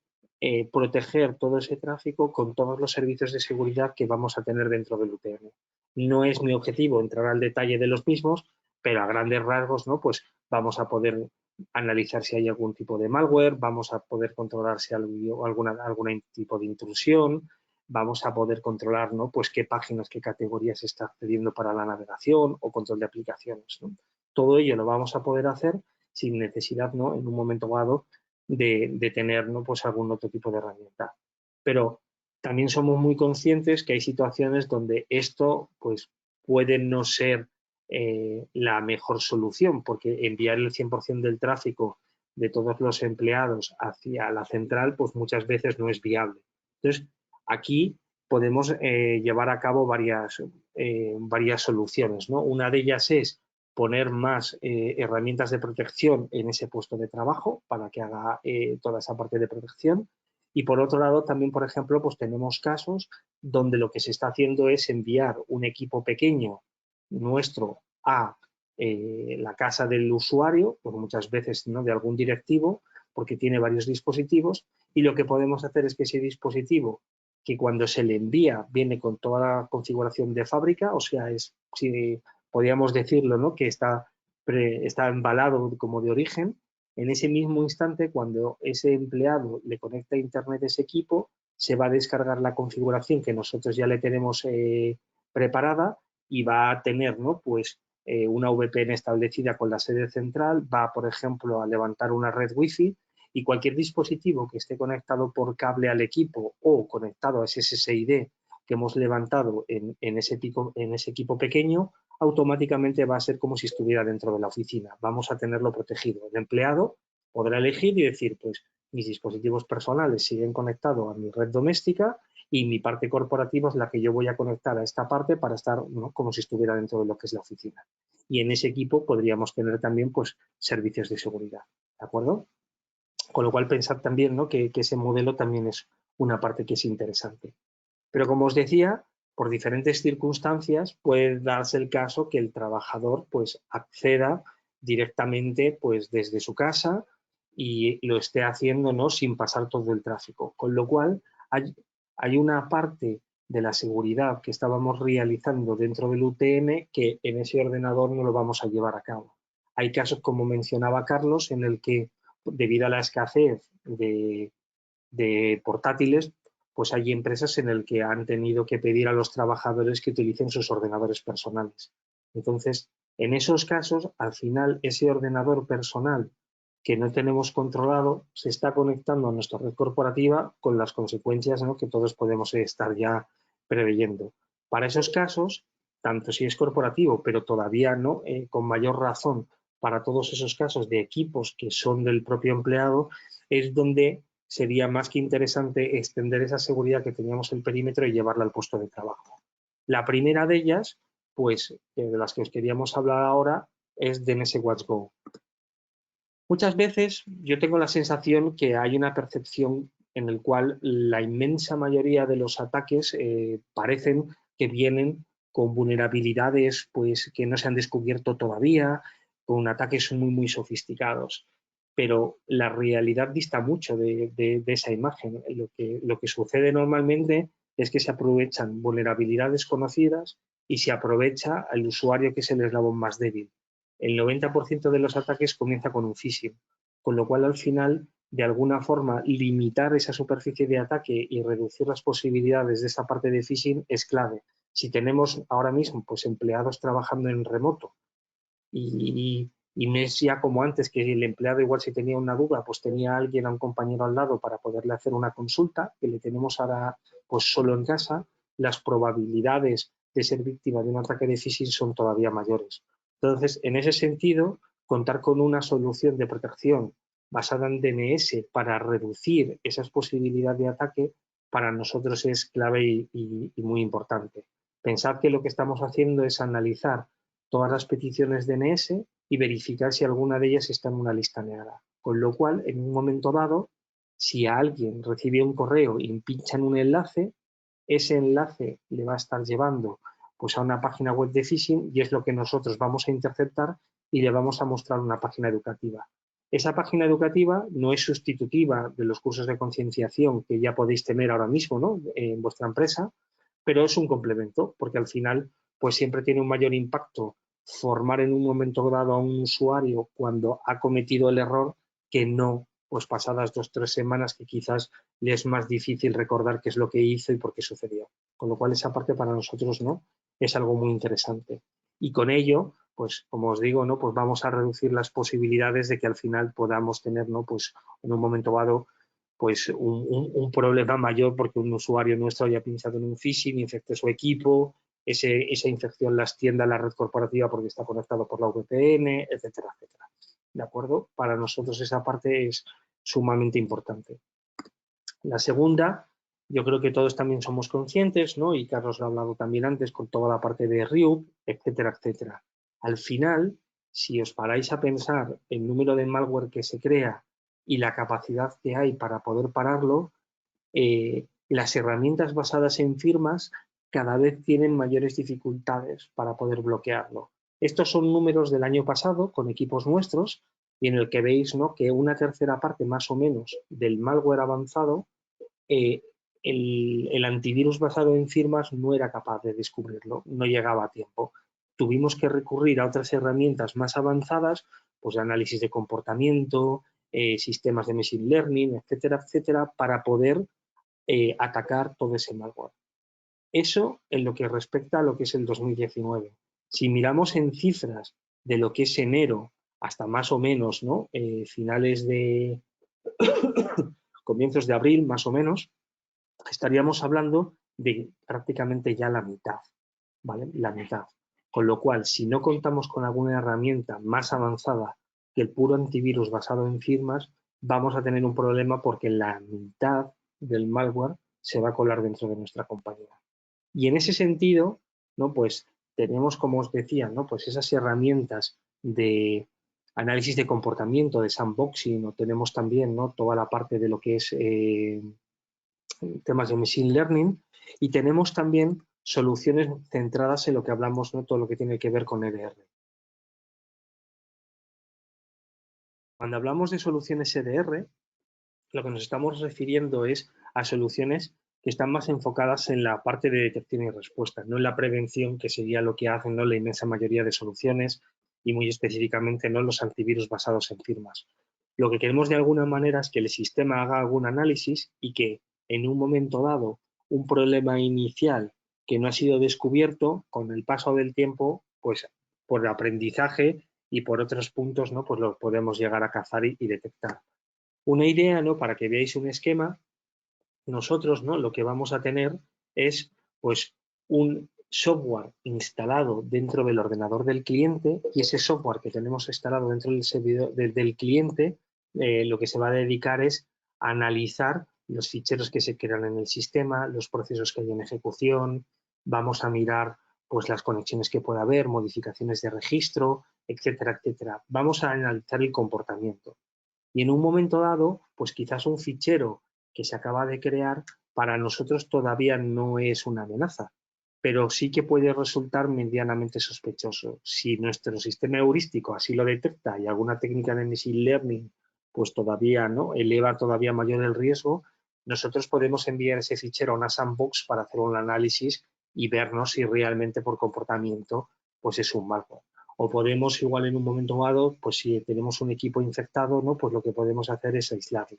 proteger todo ese tráfico con todos los servicios de seguridad que vamos a tener dentro del UTM. No es mi objetivo entrar al detalle de los mismos, pero a grandes rasgos, ¿no? Pues vamos a poder analizar si hay algún tipo de malware, vamos a poder controlar si hay algún tipo de intrusión, vamos a poder controlar, ¿no? Pues qué páginas, qué categorías está accediendo para la navegación o control de aplicaciones, ¿no? Todo ello lo vamos a poder hacer sin necesidad, ¿no? En un momento dado de tener, ¿no? Pues algún otro tipo de herramienta. Pero también somos muy conscientes que hay situaciones donde esto pues, puede no ser la mejor solución, porque enviar el 100% del tráfico de todos los empleados hacia la central, pues muchas veces no es viable. Entonces, aquí podemos llevar a cabo varias soluciones, ¿no? Una de ellas es poner más herramientas de protección en ese puesto de trabajo para que haga toda esa parte de protección. Y por otro lado, también, por ejemplo, pues tenemos casos donde lo que se está haciendo es enviar un equipo pequeño nuestro a la casa del usuario, pues muchas veces, ¿no? De algún directivo, porque tiene varios dispositivos, y lo que podemos hacer es que ese dispositivo, que cuando se le envía viene con toda la configuración de fábrica, o sea, es, si podríamos decirlo, ¿no? Que está embalado como de origen, en ese mismo instante, cuando ese empleado le conecta a internet a ese equipo, se va a descargar la configuración que nosotros ya le tenemos preparada y va a tener, ¿no? Pues una VPN establecida con la sede central, va, por ejemplo, a levantar una red Wi-Fi y cualquier dispositivo que esté conectado por cable al equipo o conectado a ese SSID que hemos levantado en ese equipo pequeño, automáticamente va a ser como si estuviera dentro de la oficina. Vamos a tenerlo protegido. El empleado podrá elegir y decir, pues mis dispositivos personales siguen conectados a mi red doméstica y mi parte corporativa es la que yo voy a conectar a esta parte para estar, ¿no? Como si estuviera dentro de lo que es la oficina. Y en ese equipo podríamos tener también pues, servicios de seguridad. ¿De acuerdo? Con lo cual pensar también, ¿no? que ese modelo también es una parte que es interesante. Pero como os decía, por diferentes circunstancias puede darse el caso que el trabajador pues acceda directamente pues desde su casa y lo esté haciendo, ¿no?, sin pasar todo el tráfico. Con lo cual hay una parte de la seguridad que estábamos realizando dentro del UTM que en ese ordenador no lo vamos a llevar a cabo. Hay casos, como mencionaba Carlos, en el que debido a la escasez de portátiles, pues hay empresas en las que han tenido que pedir a los trabajadores que utilicen sus ordenadores personales. Entonces, en esos casos, al final, ese ordenador personal que no tenemos controlado se está conectando a nuestra red corporativa con las consecuencias, ¿no?, que todos podemos estar ya preveyendo. Para esos casos, tanto si es corporativo, pero todavía no, con mayor razón para todos esos casos de equipos que son del propio empleado, es donde sería más que interesante extender esa seguridad que teníamos en el perímetro y llevarla al puesto de trabajo. La primera de ellas, pues de las que os queríamos hablar ahora, es DNS Watch Go. Muchas veces yo tengo la sensación que hay una percepción en la cual la inmensa mayoría de los ataques parecen que vienen con vulnerabilidades pues, que no se han descubierto todavía, con ataques muy sofisticados. Pero la realidad dista mucho de esa imagen. Lo que sucede normalmente es que se aprovechan vulnerabilidades conocidas y se aprovecha al usuario que es el eslabón más débil. El 90% de los ataques comienza con un phishing, con lo cual al final, de alguna forma, limitar esa superficie de ataque y reducir las posibilidades de esa parte de phishing es clave. Si tenemos ahora mismo pues, empleados trabajando en remoto y no es ya como antes, que el empleado igual si tenía una duda, pues tenía a alguien, a un compañero al lado para poderle hacer una consulta, que le tenemos ahora pues solo en casa, las probabilidades de ser víctima de un ataque de phishing son todavía mayores. Entonces, en ese sentido, contar con una solución de protección basada en DNS para reducir esas posibilidades de ataque para nosotros es clave y muy importante. Pensad que lo que estamos haciendo es analizar todas las peticiones DNS y verificar si alguna de ellas está en una lista negra. Con lo cual, en un momento dado, si alguien recibe un correo y pincha en un enlace, ese enlace le va a estar llevando pues, a una página web de phishing y es lo que nosotros vamos a interceptar y le vamos a mostrar una página educativa. Esa página educativa no es sustitutiva de los cursos de concienciación que ya podéis tener ahora mismo, ¿no?, en vuestra empresa, pero es un complemento, porque al final pues siempre tiene un mayor impacto formar en un momento dado a un usuario cuando ha cometido el error que no pues pasadas 2 o 3 semanas que quizás le es más difícil recordar qué es lo que hizo y por qué sucedió. Con lo cual esa parte para nosotros no es algo muy interesante. Y con ello, pues como os digo, ¿no?, pues vamos a reducir las posibilidades de que al final podamos tener, ¿no?, pues en un momento dado pues un problema mayor porque un usuario nuestro haya pinchado en un phishing, infecte su equipo, esa infección la extienda a la red corporativa porque está conectado por la VPN, etcétera, etcétera. ¿De acuerdo? Para nosotros esa parte es sumamente importante. La segunda, yo creo que todos también somos conscientes, ¿no?, y Carlos lo ha hablado también antes con toda la parte de RIUP, etcétera, etcétera. Al final, si os paráis a pensar el número de malware que se crea y la capacidad que hay para poder pararlo, las herramientas basadas en firmas cada vez tienen mayores dificultades para poder bloquearlo. Estos son números del año pasado con equipos nuestros y en el que veis, ¿no?, que una tercera parte más o menos del malware avanzado, el antivirus basado en firmas no era capaz de descubrirlo, no llegaba a tiempo. Tuvimos que recurrir a otras herramientas más avanzadas, pues de análisis de comportamiento, sistemas de machine learning, etcétera, etcétera, para poder atacar todo ese malware. Eso en lo que respecta a lo que es el 2019. Si miramos en cifras de lo que es enero hasta más o menos, ¿no?, finales de comienzos de abril, más o menos, estaríamos hablando de prácticamente ya la mitad, ¿vale? La mitad. Con lo cual, si no contamos con alguna herramienta más avanzada que el puro antivirus basado en firmas, vamos a tener un problema porque la mitad del malware se va a colar dentro de nuestra compañía. Y en ese sentido, ¿no?, pues tenemos, como os decía, ¿no?, pues esas herramientas de análisis de comportamiento, de sandboxing, o tenemos también, ¿no?, toda la parte de lo que es temas de machine learning, Y tenemos también soluciones centradas en lo que hablamos, ¿no? Todo lo que tiene que ver con EDR. Cuando hablamos de soluciones EDR, lo que nos estamos refiriendo es a soluciones que están más enfocadas en la parte de detección y respuesta, no en la prevención, que sería lo que hacen, ¿no?, la inmensa mayoría de soluciones y muy específicamente, ¿no?, los antivirus basados en firmas. Lo que queremos de alguna manera es que el sistema haga algún análisis y que en un momento dado un problema inicial que no ha sido descubierto, con el paso del tiempo, pues por aprendizaje y por otros puntos, ¿no?, pues lo podemos llegar a cazar y detectar. Una idea, ¿no?, para que veáis un esquema, nosotros, ¿no?, lo que vamos a tener es pues un software instalado dentro del ordenador del cliente, y ese software que tenemos instalado dentro del servidor del cliente, lo que se va a dedicar es a analizar los ficheros que se crean en el sistema, los procesos que hay en ejecución, vamos a mirar pues las conexiones que pueda haber, modificaciones de registro, etcétera, etcétera. Vamos a analizar el comportamiento. Y en un momento dado, pues quizás un fichero que se acaba de crear para nosotros todavía no es una amenaza, pero sí que puede resultar medianamente sospechoso. Si nuestro sistema heurístico así lo detecta y alguna técnica de machine learning pues todavía no eleva todavía mayor el riesgo, nosotros podemos enviar ese fichero a una sandbox para hacer un análisis y vernos si realmente por comportamiento pues es un malware. O podemos igual en un momento dado, pues si tenemos un equipo infectado, ¿no?, pues lo que podemos hacer es aislarlo.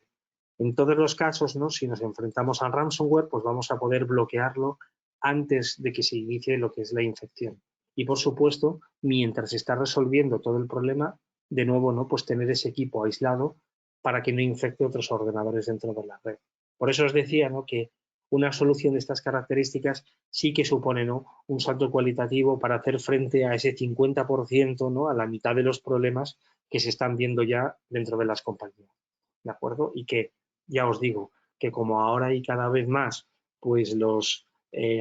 En todos los casos, ¿no?, si nos enfrentamos al ransomware, pues vamos a poder bloquearlo antes de que se inicie lo que es la infección. Y por supuesto, mientras se está resolviendo todo el problema, de nuevo, ¿no?, pues tener ese equipo aislado para que no infecte otros ordenadores dentro de la red. Por eso os decía, ¿no?, que una solución de estas características sí que supone, ¿no?, un salto cualitativo para hacer frente a ese 50%, ¿no?, a la mitad de los problemas que se están viendo ya dentro de las compañías. ¿De acuerdo? Y que, ya os digo, que como ahora hay cada vez más, pues los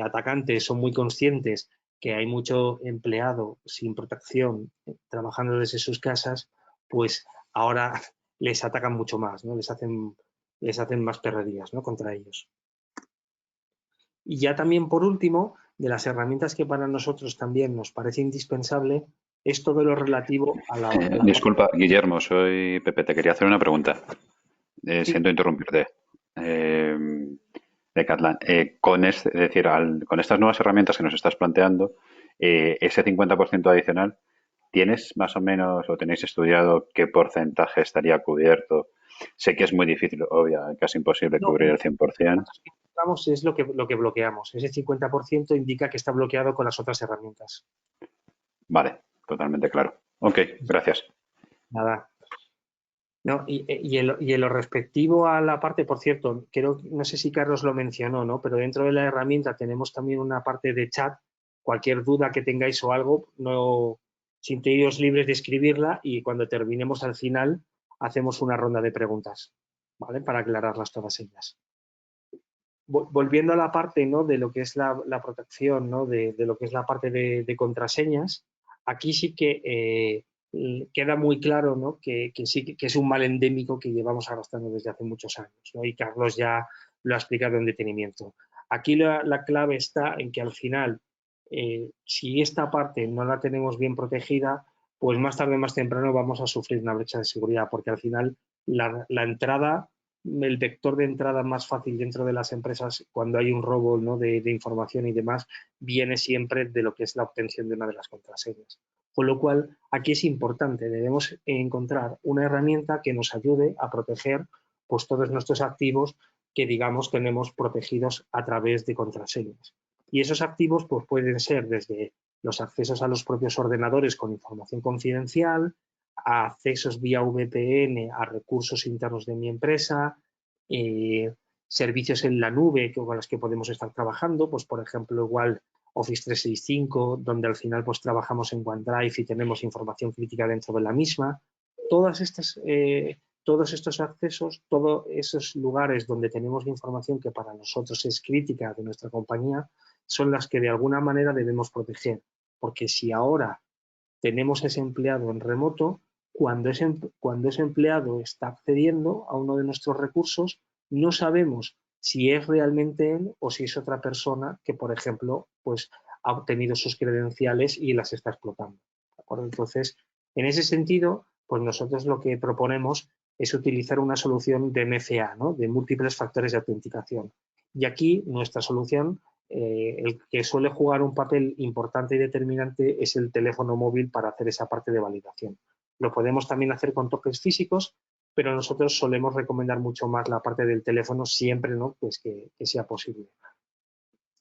atacantes son muy conscientes que hay mucho empleado sin protección trabajando desde sus casas, pues ahora les atacan mucho más, ¿no? Les hacen más perrerías, ¿no?, contra ellos. Y ya también, por último, de las herramientas que para nosotros también nos parece indispensable, es todo lo relativo a la... Disculpa, Guillermo, soy Pepe, te quería hacer una pregunta. Sí. Siento interrumpirte. Decathlon, es decir, con estas nuevas herramientas que nos estás planteando, ese 50% adicional, ¿tienes más o menos o tenéis estudiado qué porcentaje estaría cubierto? Sé que es muy difícil, obvio, casi imposible cubrir el 100%. Es lo que bloqueamos. Ese 50% indica que está bloqueado con las otras herramientas. Vale, totalmente claro. Ok, gracias. Nada. No, y en lo respectivo a la parte, por cierto, no sé si Carlos lo mencionó, ¿no?, pero dentro de la herramienta tenemos también una parte de chat. Cualquier duda que tengáis o algo, no sintéis libres de escribirla y cuando terminemos al final hacemos una ronda de preguntas, ¿vale?, para aclararlas todas ellas. Volviendo a la parte, ¿no?, de lo que es la protección, ¿no?, de lo que es la parte de contraseñas, aquí sí que queda muy claro, ¿no?, que sí que es un mal endémico que llevamos arrastrando desde hace muchos años, ¿no?, y Carlos ya lo ha explicado en detenimiento. Aquí la clave está en que al final, si esta parte no la tenemos bien protegida, pues más tarde o más temprano vamos a sufrir una brecha de seguridad, porque al final la entrada, el vector de entrada más fácil dentro de las empresas cuando hay un robo, ¿no?, de información y demás, viene siempre de lo que es la obtención de una de las contraseñas. Con lo cual, aquí es importante, debemos encontrar una herramienta que nos ayude a proteger pues, todos nuestros activos que, digamos, tenemos protegidos a través de contraseñas. Y esos activos pues, pueden ser desde los accesos a los propios ordenadores con información confidencial, a accesos vía VPN a recursos internos de mi empresa, servicios en la nube con los que podemos estar trabajando, pues por ejemplo igual Office 365, donde al final pues trabajamos en OneDrive y tenemos información crítica dentro de la misma. Todos estos accesos, todos esos lugares donde tenemos información que para nosotros es crítica de nuestra compañía, son las que de alguna manera debemos proteger, porque si ahora tenemos ese empleado en remoto, cuando ese empleado está accediendo a uno de nuestros recursos, no sabemos si es realmente él o si es otra persona que, por ejemplo, pues ha obtenido sus credenciales y las está explotando. ¿De acuerdo? Entonces, en ese sentido, pues nosotros lo que proponemos es utilizar una solución de MFA, ¿no? De múltiples factores de autenticación. Y aquí nuestra solución, el que suele jugar un papel importante y determinante es el teléfono móvil para hacer esa parte de validación. Lo podemos también hacer con tokens físicos, pero nosotros solemos recomendar mucho más la parte del teléfono siempre, ¿no? Pues que sea posible.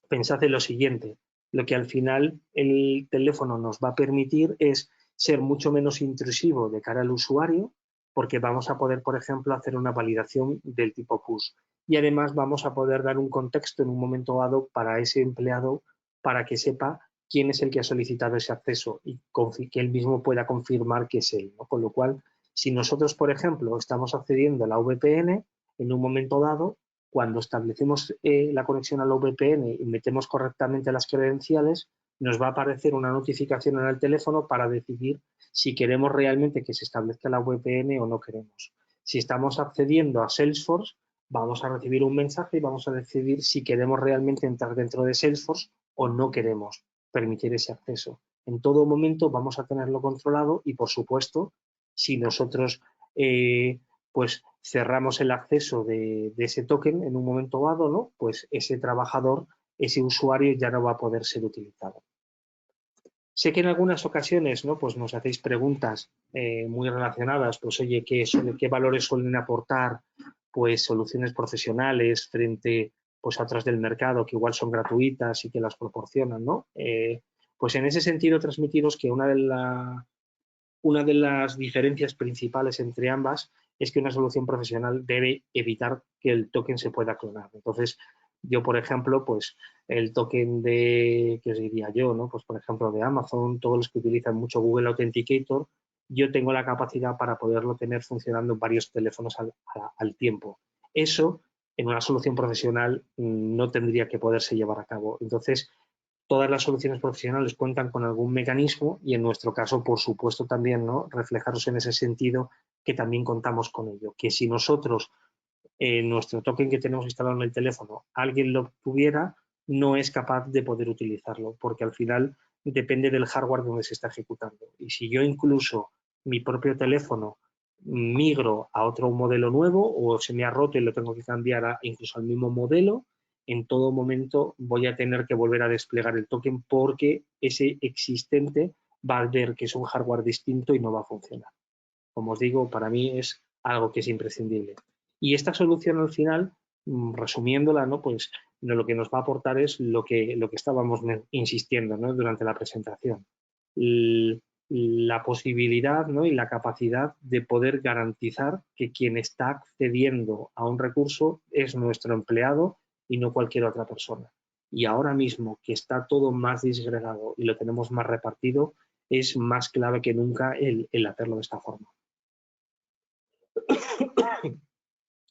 Pensad en lo siguiente, lo que al final el teléfono nos va a permitir es ser mucho menos intrusivo de cara al usuario, porque vamos a poder, por ejemplo, hacer una validación del tipo push. Y además vamos a poder dar un contexto en un momento dado para ese empleado para que sepa quién es el que ha solicitado ese acceso y que él mismo pueda confirmar que es él, ¿no? Con lo cual, si nosotros, por ejemplo, estamos accediendo a la VPN, en un momento dado, cuando establecemos la conexión a la VPN y metemos correctamente las credenciales, nos va a aparecer una notificación en el teléfono para decidir si queremos realmente que se establezca la VPN o no queremos. Si estamos accediendo a Salesforce, vamos a recibir un mensaje y vamos a decidir si queremos realmente entrar dentro de Salesforce o no queremos permitir ese acceso. En todo momento vamos a tenerlo controlado y, por supuesto, si nosotros pues cerramos el acceso de ese token en un momento dado, ¿no? Pues ese trabajador, ese usuario ya no va a poder ser utilizado. Sé que en algunas ocasiones, ¿no? Pues nos hacéis preguntas muy relacionadas, pues oye, ¿qué valores suelen aportar pues soluciones profesionales frente pues a otras del mercado que igual son gratuitas y que las proporcionan, ¿no? Pues en ese sentido transmitiros que una de las diferencias principales entre ambas es que una solución profesional debe evitar que el token se pueda clonar. Entonces, yo, por ejemplo, pues el token de, ¿qué os diría yo? ¿No? Pues, por ejemplo, de Amazon, todos los que utilizan mucho Google Authenticator, yo tengo la capacidad para poderlo tener funcionando en varios teléfonos al tiempo. Eso, en una solución profesional, no tendría que poderse llevar a cabo. Entonces, todas las soluciones profesionales cuentan con algún mecanismo y en nuestro caso, por supuesto, también, ¿no? Reflejaros en ese sentido que también contamos con ello. Que si nosotros, nuestro token que tenemos instalado en el teléfono, alguien lo tuviera, no es capaz de poder utilizarlo, porque al final depende del hardware donde se está ejecutando. Y si yo incluso mi propio teléfono migro a otro modelo nuevo o se me ha roto y lo tengo que cambiar incluso al mismo modelo, en todo momento voy a tener que volver a desplegar el token porque ese existente va a ver que es un hardware distinto y no va a funcionar. Como os digo, para mí es algo que es imprescindible. Y esta solución al final, resumiéndola, ¿no? Pues lo que nos va a aportar es lo que estábamos insistiendo, ¿no? Durante la presentación. La posibilidad, ¿no? Y la capacidad de poder garantizar que quien está accediendo a un recurso es nuestro empleado y no cualquier otra persona. Y ahora mismo que está todo más disgregado y lo tenemos más repartido, es más clave que nunca el hacerlo de esta forma.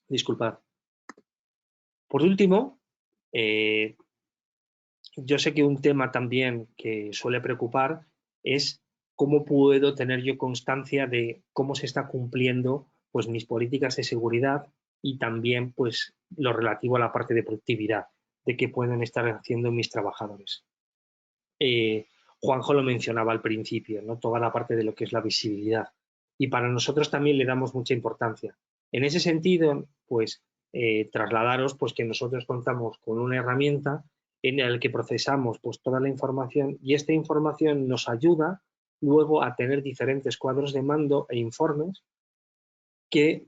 Disculpad. Por último, yo sé que un tema también que suele preocupar es cómo puedo tener yo constancia de cómo se está cumpliendo pues mis políticas de seguridad y también pues lo relativo a la parte de productividad de qué pueden estar haciendo mis trabajadores. Juanjo lo mencionaba al principio, ¿no? Toda la parte de lo que es la visibilidad. Y para nosotros también le damos mucha importancia. En ese sentido, pues trasladaros pues, que nosotros contamos con una herramienta en la que procesamos pues, toda la información y esta información nos ayuda luego a tener diferentes cuadros de mando e informes que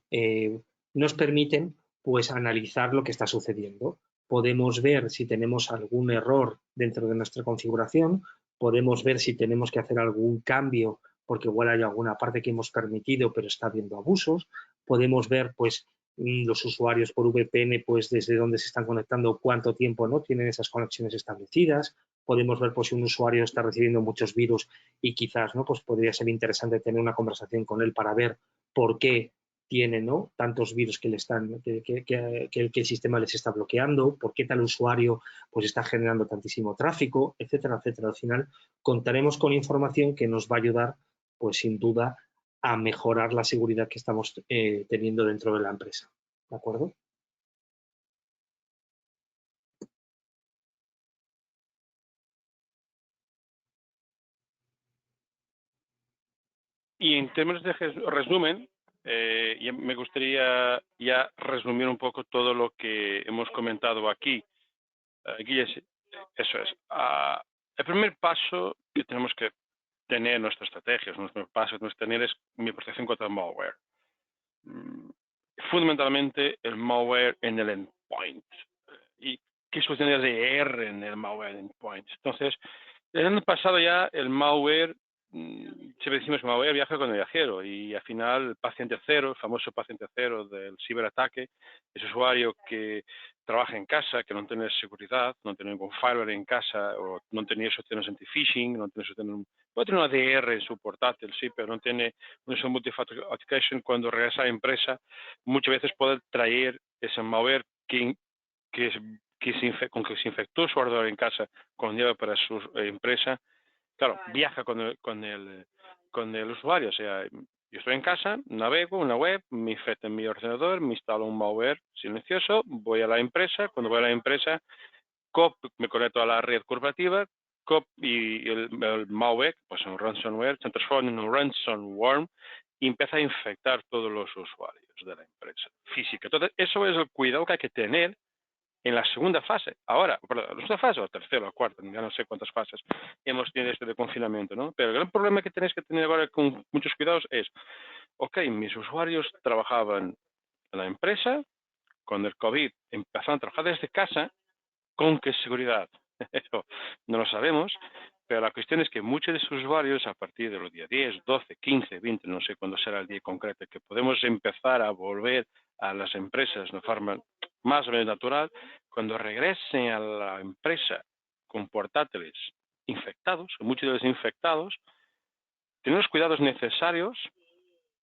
nos permiten pues, analizar lo que está sucediendo. Podemos ver si tenemos algún error dentro de nuestra configuración, podemos ver si tenemos que hacer algún cambio porque igual hay alguna parte que hemos permitido pero está habiendo abusos, podemos ver pues los usuarios por VPN pues desde dónde se están conectando, cuánto tiempo no tienen esas conexiones establecidas, podemos ver pues si un usuario está recibiendo muchos virus y quizás no pues podría ser interesante tener una conversación con él para ver por qué tiene, ¿no? Tantos virus que el sistema les está bloqueando, por qué tal usuario pues está generando tantísimo tráfico, etcétera, etcétera. Al final contaremos con información que nos va a ayudar, pues sin duda, a mejorar la seguridad que estamos teniendo dentro de la empresa. ¿De acuerdo? Y en términos de resumen, me gustaría ya resumir un poco todo lo que hemos comentado aquí. Aquí eso es. El primer paso que tenemos que tener en nuestra estrategia, nuestro paso que tenemos que tener es mi protección contra el malware. Fundamentalmente el malware en el endpoint. ¿Y qué soluciones de ER en el malware endpoint? Entonces, el año pasado ya el malware, siempre decimos que el malware viaja con el viajero y al final el paciente cero, el famoso paciente cero del ciberataque, es usuario que trabaja en casa, que no tiene seguridad, no tiene ningún firewall en casa o no tiene soluciones anti-phishing, no tiene soluciones, puede tener una DR en su portátil, sí, pero no tiene una multi-factor authentication. Cuando regresa a la empresa, muchas veces puede traer ese malware con que se infectó su ordenador en casa cuando lleva para su empresa. Claro, viaja con el usuario. O sea, yo estoy en casa, navego una web, me infecto en mi ordenador, me instalo un malware silencioso, voy a la empresa. Cuando voy a la empresa, me conecto a la red corporativa, y el malware, pues un ransomware, se transforma en un ransomware y empieza a infectar todos los usuarios de la empresa física. Entonces, eso es el cuidado que hay que tener en la segunda fase. Ahora, perdón, la segunda fase o tercera o cuarta, ya no sé cuántas fases hemos tenido de confinamiento, ¿no? Pero el gran problema que tenéis que tener ahora con muchos cuidados es, ok, mis usuarios trabajaban en la empresa, con el COVID empezaron a trabajar desde casa, ¿con qué seguridad? Eso no lo sabemos, pero la cuestión es que muchos de sus usuarios, a partir de los días 10, 12, 15, 20, no sé cuándo será el día concreto, que podemos empezar a volver a las empresas de forma más o menos natural, cuando regresen a la empresa con portátiles infectados, muchos de ellos infectados, tener los cuidados necesarios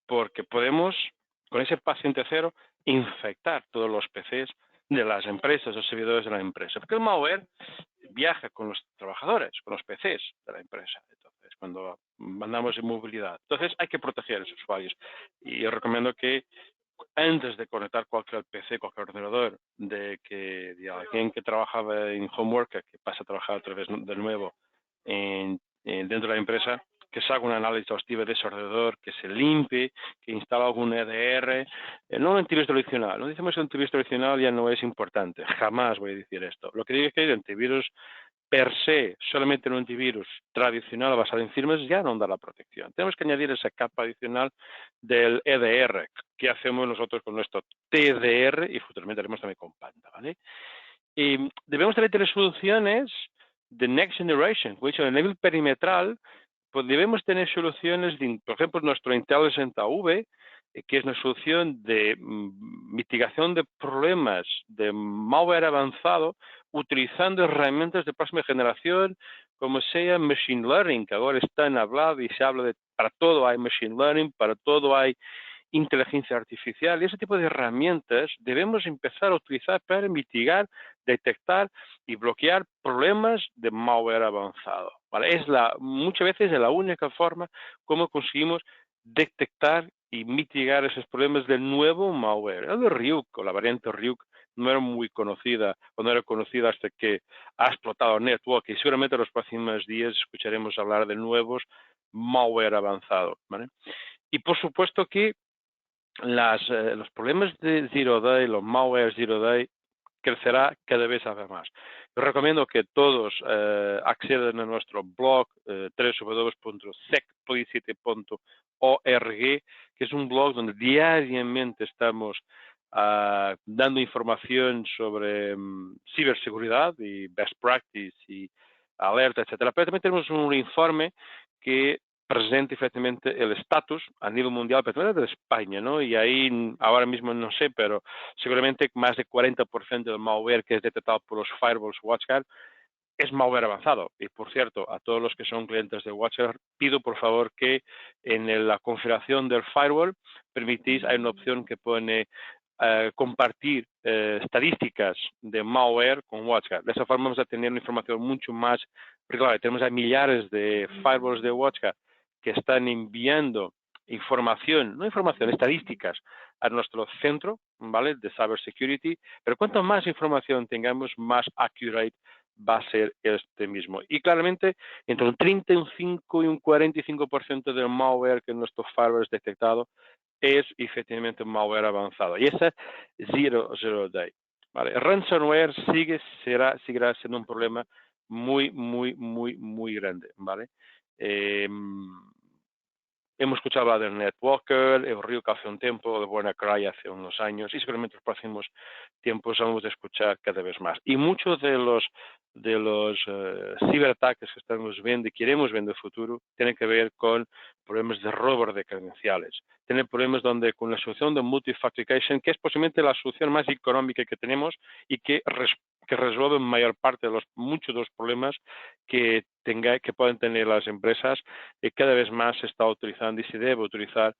porque podemos, con ese paciente cero, infectar todos los PCs de las empresas, los servidores de la empresa. Porque el malware viaja con los trabajadores, con los PCs de la empresa. Entonces, cuando mandamos en movilidad. Entonces, hay que proteger a los usuarios. Y yo recomiendo que antes de conectar cualquier PC, cualquier ordenador, de alguien que trabajaba en Homeworker, que pasa a trabajar otra vez de nuevo dentro de la empresa, que se haga un análisis exhaustivo de ese ordenador, que se limpie, que instale algún EDR, no un antivirus tradicional. No decimos que un antivirus tradicional ya no es importante, jamás voy a decir esto. Lo que digo es que el antivirus per se, solamente un antivirus tradicional basado en firmas ya no da la protección. Tenemos que añadir esa capa adicional del EDR, que hacemos nosotros con nuestro TDR y futuramente haremos también con Panda, ¿vale? Y debemos también tener soluciones de Next Generation, a nivel perimetral, pues debemos tener soluciones, por ejemplo, nuestro Intelligent AV, que es una solución de mitigación de problemas de malware avanzado utilizando herramientas de próxima generación, como sea Machine Learning, que ahora está en hablado y se habla de para todo hay Machine Learning, para todo hay inteligencia artificial, y ese tipo de herramientas debemos empezar a utilizar para mitigar, detectar y bloquear problemas de malware avanzado, ¿vale? Muchas veces es la única forma como conseguimos detectar y mitigar esos problemas del nuevo malware. El Ryuk o la variante Ryuk no era muy conocida o no era conocida hasta que ha explotado Network, y seguramente en los próximos días escucharemos hablar de nuevos malware avanzado, ¿vale? Y por supuesto que los problemas de Zero Day, los malware Zero Day, crecerá cada vez más. Yo recomiendo que todos accedan a nuestro blog www.secpolicity.org, que es un blog donde diariamente estamos dando información sobre ciberseguridad y best practice y alerta, etcétera. Pero también tenemos un informe que presente efectivamente el estatus a nivel mundial, pero de España, ¿no? Y ahí ahora mismo no sé, pero seguramente más de 40% del malware que es detectado por los firewalls WatchGuard es malware avanzado. Y por cierto, a todos los que son clientes de WatchGuard, pido por favor que en la configuración del firewall hay una opción que pone compartir estadísticas de malware con WatchGuard. De esa forma vamos a tener una información mucho más regular. Tenemos a millares de firewalls de WatchGuard que están enviando estadísticas a nuestro centro, ¿vale?, de cybersecurity, pero cuanto más información tengamos, más accurate va a ser este mismo. Y claramente, entre un 35 y un 45% del malware que nuestro firewall es detectado es efectivamente un malware avanzado. Y esa es zero day. ¿Vale? El ransomware seguirá siendo un problema muy grande. ¿Vale? Hemos escuchado hablar del Netwalker, el Ryuk hace un tiempo, de WannaCry hace unos años, y seguramente los próximos tiempos vamos a escuchar cada vez más. Y muchos de los ciberataques que estamos viendo y queremos ver en el futuro tienen que ver con problemas de robo de credenciales. Tienen problemas donde con la solución de multifactorication, que es posiblemente la solución más económica que tenemos y que resuelve mayor parte de muchos de los problemas que pueden tener las empresas, cada vez más se está utilizando y se debe utilizar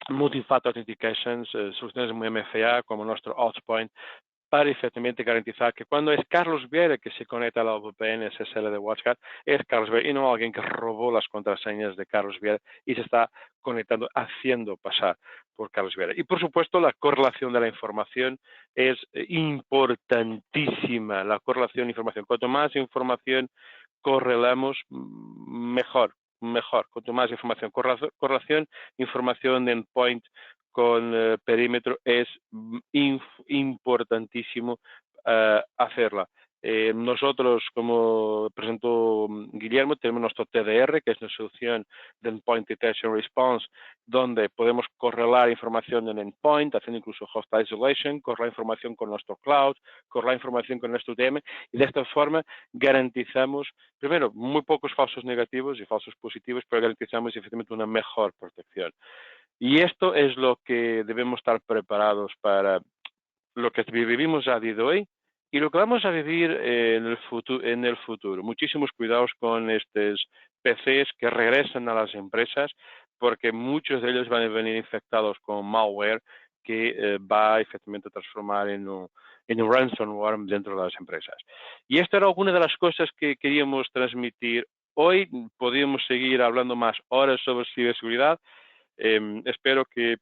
multi-factor authentications, soluciones muy MFA como nuestro Outpoint, para efectivamente garantizar que cuando es Carlos Vieira que se conecta a la VPN SSL de WatchGuard, es Carlos Vieira y no alguien que robó las contraseñas de Carlos Vieira y se está conectando, haciendo pasar por Carlos Vieira. Y por supuesto la correlación de la información es importantísima, la correlación de información. Cuanto más información correlamos, mejor. Cuanto más información, correlación, información de endpoint con perímetro es importantísimo hacerla. Nosotros, como presentó Guillermo, tenemos nuestro TDR, que es una solución de Endpoint Detection Response, donde podemos correlar información en endpoint, haciendo incluso host isolation, correlar información con nuestro cloud, correlar información con nuestro DM, y de esta forma garantizamos, primero, muy pocos falsos negativos y falsos positivos, pero garantizamos efectivamente una mejor protección. Y esto es lo que debemos estar preparados para lo que vivimos a día de hoy y lo que vamos a vivir en el futuro. Muchísimos cuidados con estos PCs que regresan a las empresas porque muchos de ellos van a venir infectados con malware que va efectivamente a transformar en un ransomware dentro de las empresas. Y esta era alguna de las cosas que queríamos transmitir hoy. Podríamos seguir hablando más horas sobre ciberseguridad. Espero que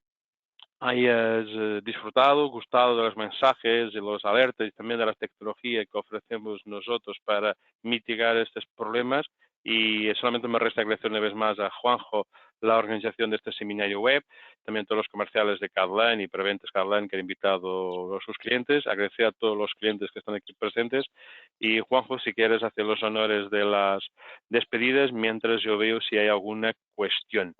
hayas disfrutado, gustado de los mensajes, de los alertas y también de la tecnología que ofrecemos nosotros para mitigar estos problemas. Y solamente me resta agradecer una vez más a Juanjo la organización de este seminario web, también a todos los comerciales de Cadlan y Preventes Cadlan que han invitado a sus clientes, agradecer a todos los clientes que están aquí presentes y Juanjo, si quieres hacer los honores de las despedidas mientras yo veo si hay alguna cuestión.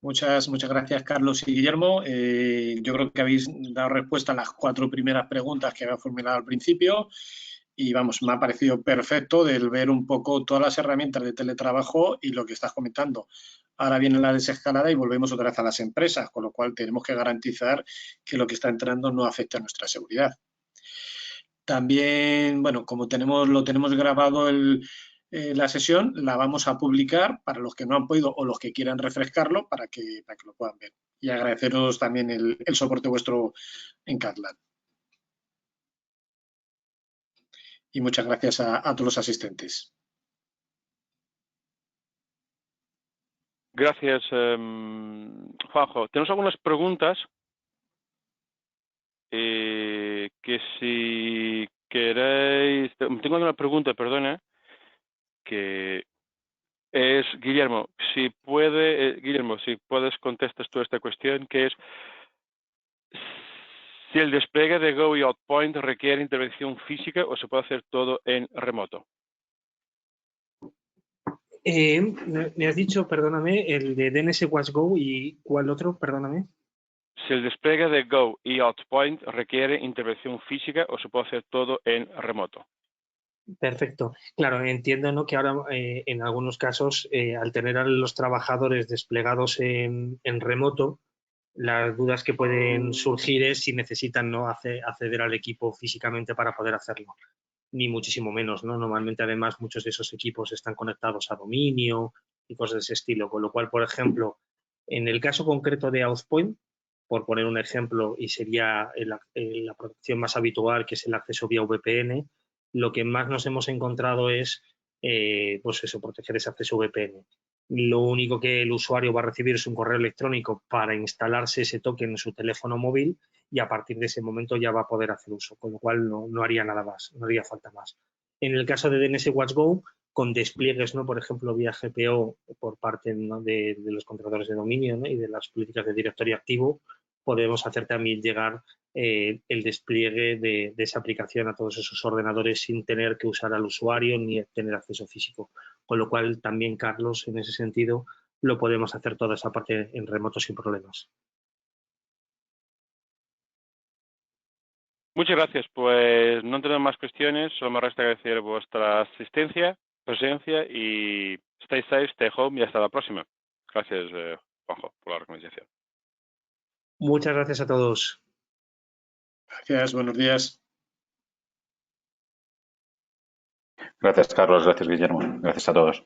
Muchas gracias, Carlos y Guillermo. Yo creo que habéis dado respuesta a las 4 primeras preguntas que había formulado al principio y, vamos, me ha parecido perfecto el ver un poco todas las herramientas de teletrabajo y lo que estás comentando. Ahora viene la desescalada y volvemos otra vez a las empresas, con lo cual tenemos que garantizar que lo que está entrando no afecte a nuestra seguridad. También, bueno, como lo tenemos grabado la sesión, la vamos a publicar para los que no han podido o los que quieran refrescarlo para que lo puedan ver. Y agradeceros también el soporte vuestro en Cadlan. Y muchas gracias a todos los asistentes. Gracias, Juanjo. Tenemos algunas preguntas que si queréis... Tengo una pregunta, perdona, que es, Guillermo, si puedes contestas tú esta cuestión, que es si el despliegue de Go y Outpoint requiere intervención física o se puede hacer todo en remoto. Me has dicho, perdóname, el de DNS Watch Go y ¿cuál otro? Perdóname. Si el despliegue de Go y Outpoint requiere intervención física o se puede hacer todo en remoto. Perfecto. Claro, entiendo, ¿no?, que ahora en algunos casos, al tener a los trabajadores desplegados en remoto, las dudas que pueden surgir es si necesitan, ¿no?, acceder al equipo físicamente para poder hacerlo. Ni muchísimo menos, ¿no? Normalmente, además, muchos de esos equipos están conectados a dominio y cosas de ese estilo. Con lo cual, por ejemplo, en el caso concreto de Outpoint, por poner un ejemplo, y sería la protección más habitual, que es el acceso vía VPN, lo que más nos hemos encontrado es, pues eso, proteger ese acceso VPN. Lo único que el usuario va a recibir es un correo electrónico para instalarse ese token en su teléfono móvil y a partir de ese momento ya va a poder hacer uso, con lo cual no haría nada más, no haría falta más. En el caso de DNS Watch Go, con despliegues, ¿no? Por ejemplo, vía GPO por parte, ¿no? de los controladores de dominio, ¿no? y de las políticas de directorio activo, podemos hacer también llegar el despliegue de esa aplicación a todos esos ordenadores sin tener que usar al usuario ni tener acceso físico. Con lo cual también, Carlos, en ese sentido, lo podemos hacer toda esa parte en remoto sin problemas. Muchas gracias. Pues no tenemos más cuestiones. Solo me resta agradecer vuestra asistencia, presencia y stay safe, stay home y hasta la próxima. Gracias, Juanjo, por la recomendación. Muchas gracias a todos. Gracias, buenos días. Gracias, Carlos. Gracias, Guillermo. Gracias a todos.